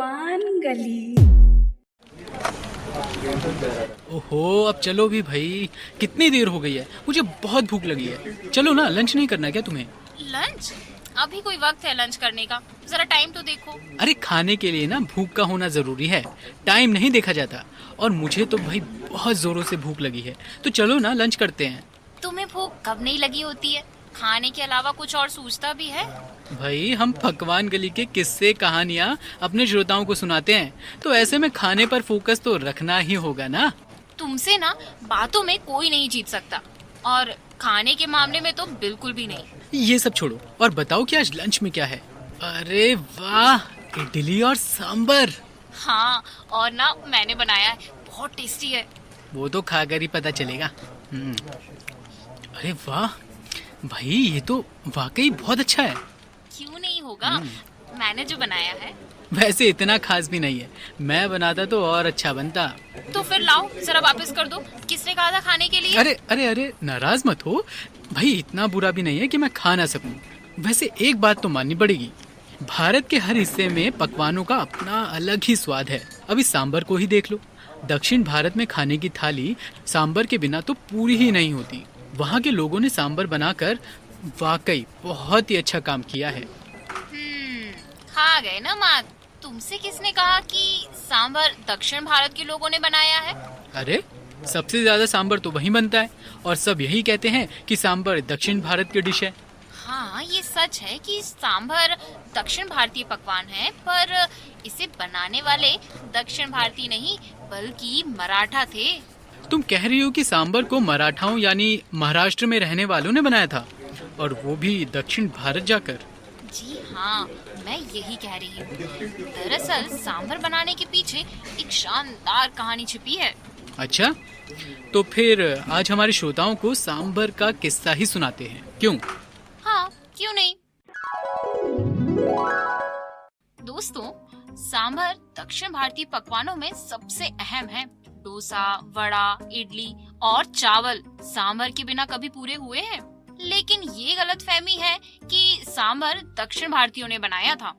पकवान गली। ओहो, अब चलो भी भाई, कितनी देर हो गई है, मुझे बहुत भूख लगी है। चलो ना, लंच नहीं करना क्या तुम्हें? लंच? अभी कोई वक्त है लंच करने का? जरा टाइम तो देखो। अरे खाने के लिए ना भूख का होना जरूरी है, टाइम नहीं देखा जाता। और मुझे तो भाई बहुत जोरों से भूख लगी है, तो चलो ना लंच करते हैं। तुम्हें भूख कब नहीं लगी होती है? खाने के अलावा कुछ और सूझता भी है? भाई हम पकवान गली के किस्से कहानियाँ अपने श्रोताओं को सुनाते हैं, तो ऐसे में खाने पर फोकस तो रखना ही होगा ना। तुमसे ना बातों में कोई नहीं जीत सकता, और खाने के मामले में तो बिल्कुल भी नहीं। ये सब छोड़ो और बताओ कि आज लंच में क्या है? अरे वाह, इडली और सांबर। हाँ, और ना मैंने बनाया है, बहुत टेस्टी है। वो तो खाकर ही पता चलेगा। अरे वाह भाई, ये तो वाकई बहुत अच्छा है। क्यों नहीं होगा, मैंने जो बनाया है। वैसे इतना खास भी नहीं है, मैं बनाता तो और अच्छा बनता। तो फिर लाओ, जरा वापस कर दो। किसने कहा था खाने के लिए? अरे अरे अरे, नाराज मत हो भाई, इतना बुरा भी नहीं है कि मैं खा ना सकूं। वैसे एक बात तो माननी पड़ेगी, भारत के हर हिस्से में पकवानों का अपना अलग ही स्वाद है। अभी सांबर को ही देख लो, दक्षिण भारत में खाने की थाली सांबर के बिना तो पूरी ही नहीं होती। वहाँ के लोगों ने सांबर बनाकर वाकई बहुत ही अच्छा काम किया है। खा गए ना मात। तुमसे किसने कहा कि सांबर दक्षिण भारत के लोगों ने बनाया है? अरे सबसे ज्यादा सांबर तो वहीं बनता है, और सब यही कहते हैं कि सांबर दक्षिण भारत की डिश है। हाँ, ये सच है कि सांभर दक्षिण भारतीय पकवान है, पर इसे बनाने वाले दक्षिण भारतीय नहीं बल्कि मराठा थे। तुम कह रही हो कि सांबर को मराठाओं यानी महाराष्ट्र में रहने वालों ने बनाया था, और वो भी दक्षिण भारत जाकर? जी हाँ, मैं यही कह रही हूँ। दरअसल सांभर बनाने के पीछे एक शानदार कहानी छिपी है। अच्छा, तो फिर आज हमारे श्रोताओं को सांबर का किस्सा ही सुनाते हैं, क्यों? हाँ, क्यों नहीं। दोस्तों, सांभर दक्षिण भारतीय पकवानों में सबसे अहम है। डोसा, वड़ा, इडली और चावल सांभर के बिना कभी पूरे हुए हैं। लेकिन ये गलतफहमी है कि सांभर दक्षिण भारतीयों ने बनाया था।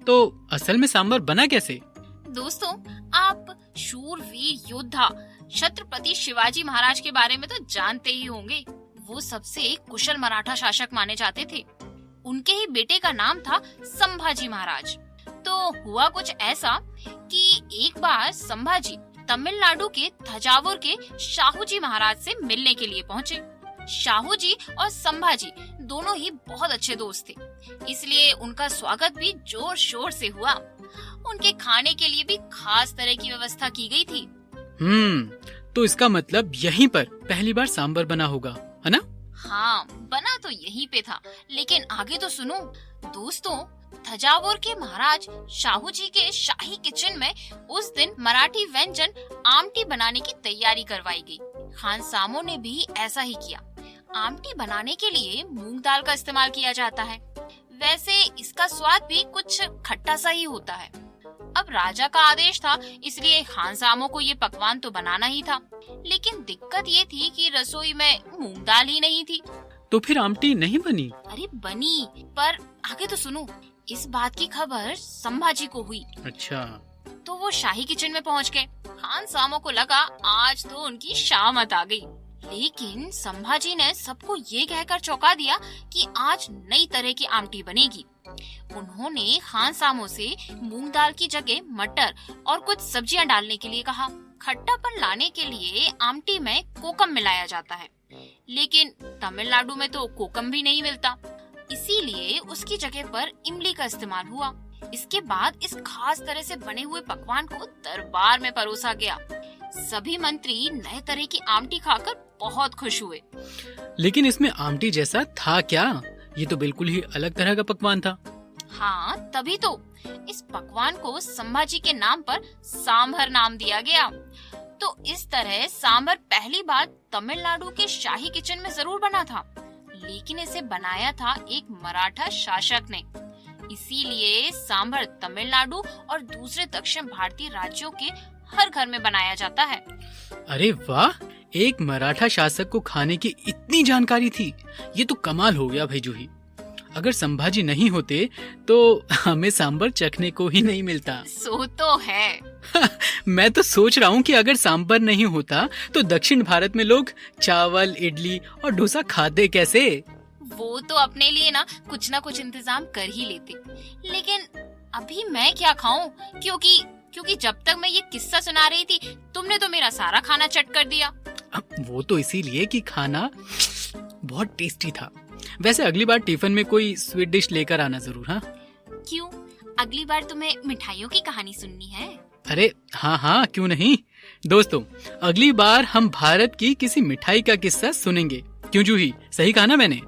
तो असल में सांबर बना कैसे? दोस्तों, आप शूरवीर योद्धा छत्रपति शिवाजी महाराज के बारे में तो जानते ही होंगे। वो सबसे कुशल मराठा शासक माने जाते थे। उनके ही बेटे का नाम था संभाजी महाराज। तो हुआ कुछ ऐसा कि एक बार संभाजी तमिलनाडु के थजावुर के शाहूजी महाराज से मिलने के लिए पहुँचे। शाहूजी और संभाजी दोनों ही बहुत अच्छे दोस्त थे, इसलिए उनका स्वागत भी जोर शोर से हुआ। उनके खाने के लिए भी खास तरह की व्यवस्था की गई थी। तो इसका मतलब यहीं पर पहली बार सांबर बना होगा, है ना? हाँ, बना तो यहीं पे था, लेकिन आगे तो सुनो। दोस्तों, थजावुर के महाराज शाहूजी के शाही किचन में उस दिन मराठी व्यंजन आमटी बनाने की तैयारी करवाई गई। खानसामों ने भी ऐसा ही किया। आमटी बनाने के लिए मूंग दाल का इस्तेमाल किया जाता है। वैसे इसका स्वाद भी कुछ खट्टा सा ही होता है। अब राजा का आदेश था, इसलिए खानसामों को ये पकवान तो बनाना ही था। लेकिन दिक्कत ये थी कि रसोई में मूंग दाल ही नहीं थी। तो फिर आमटी नहीं बनी? अरे बनी, पर आगे तो सुनो। इस बात की खबर संभाजी को हुई। अच्छा। तो वो शाही किचन में पहुंच गए। खानसामों को लगा आज तो उनकी शामत आ गई। लेकिन संभाजी ने सबको ये कहकर चौंका दिया कि आज नई तरह की आमटी बनेगी। उन्होंने खानसामों से मूंग दाल की जगह मटर और कुछ सब्जियां डालने के लिए कहा। खट्टापन लाने के लिए आमटी में कोकम मिलाया जाता है, लेकिन तमिलनाडु में तो कोकम भी नहीं मिलता, इसीलिए उसकी जगह पर इमली का इस्तेमाल हुआ। इसके बाद इस खास तरह से बने हुए पकवान को दरबार में परोसा गया। सभी मंत्री नए तरह की आमटी खाकर बहुत खुश हुए। लेकिन इसमें आमटी जैसा था क्या? ये तो बिल्कुल ही अलग तरह का पकवान था। हाँ, तभी तो इस पकवान को संभाजी के नाम पर सांभर नाम दिया गया। तो इस तरह सांभर पहली बार तमिलनाडु के शाही किचन में जरूर बना था, लेकिन इसे बनाया था एक मराठा शासक ने। इसीलिए सांभर तमिलनाडु और दूसरे दक्षिण भारतीय राज्यों के हर घर में बनाया जाता है। अरे वाह, एक मराठा शासक को खाने की इतनी जानकारी थी, ये तो कमाल हो गया भाई जूही। अगर संभाजी नहीं होते तो हमें सांबर चखने को ही नहीं मिलता। सो तो है। मैं तो सोच रहा हूँ कि अगर सांबर नहीं होता तो दक्षिण भारत में लोग चावल, इडली और डोसा खाते कैसे? वो तो अपने लिए ना कुछ इंतजाम कर ही लेते, लेकिन अभी मैं क्या खाऊं? क्योंकि जब तक मैं ये किस्सा सुना रही थी तुमने तो मेरा सारा खाना चट कर दिया। वो तो इसीलिए कि खाना बहुत टेस्टी था। वैसे अगली बार टिफिन में कोई स्वीट डिश लेकर आना जरूर। हाँ, क्यों? अगली बार तुम्हें मिठाइयों की कहानी सुननी है? अरे हाँ, क्यों नहीं। दोस्तों, अगली बार हम भारत की किसी मिठाई का किस्सा सुनेंगे। क्यों जूही, सही कहा ना मैंने?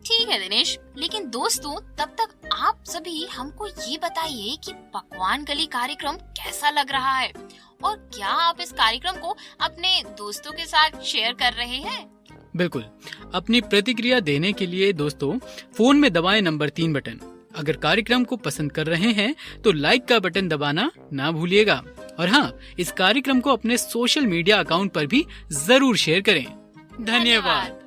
ठीक है दिनेश, लेकिन दोस्तों तब तक आप सभी हमको ये बताइए कि पकवान गली कार्यक्रम कैसा लग रहा है और क्या आप इस कार्यक्रम को अपने दोस्तों के साथ शेयर कर रहे हैं? बिल्कुल। अपनी प्रतिक्रिया देने के लिए दोस्तों फोन में दबाएं नंबर 3 बटन। अगर कार्यक्रम को पसंद कर रहे हैं तो लाइक का बटन दबाना ना भूलिएगा। और हाँ, इस कार्यक्रम को अपने सोशल मीडिया अकाउंट पर भी जरूर शेयर करें। धन्यवाद।